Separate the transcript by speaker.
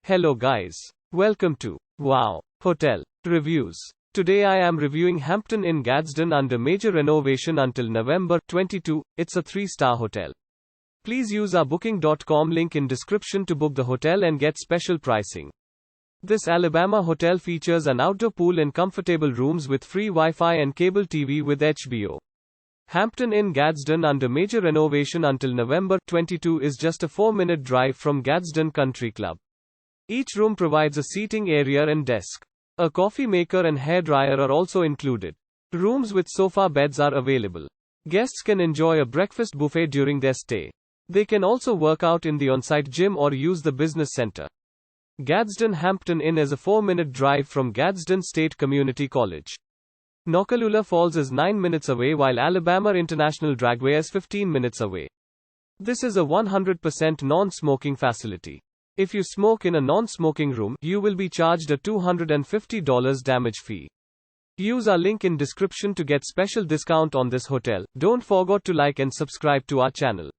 Speaker 1: Hello guys. Welcome to Wow Hotel Reviews. Today I am reviewing Hampton Inn Gadsden under major renovation until November 22. It's a 3-star hotel. Please use our booking.com link in description to book the hotel and get special pricing. This Alabama hotel features an outdoor pool and comfortable rooms with free Wi-Fi and cable TV with HBO. Hampton Inn Gadsden under major renovation until November 22 is just a 4-minute drive from Gadsden Country Club. Each room provides a seating area and desk. A coffee maker and hairdryer are also included. Rooms with sofa beds are available. Guests can enjoy a breakfast buffet during their stay. They can also work out in the on-site gym or use the business center. Gadsden Hampton Inn is a 4-minute drive from Gadsden State Community College. Noccalula Falls is 9 minutes away while Alabama International Dragway is 15 minutes away. This is a 100% non-smoking facility. If you smoke in a non-smoking room, you will be charged a $250 damage fee. Use our link in description to get special discount on this hotel. Don't forget to like and subscribe to our channel.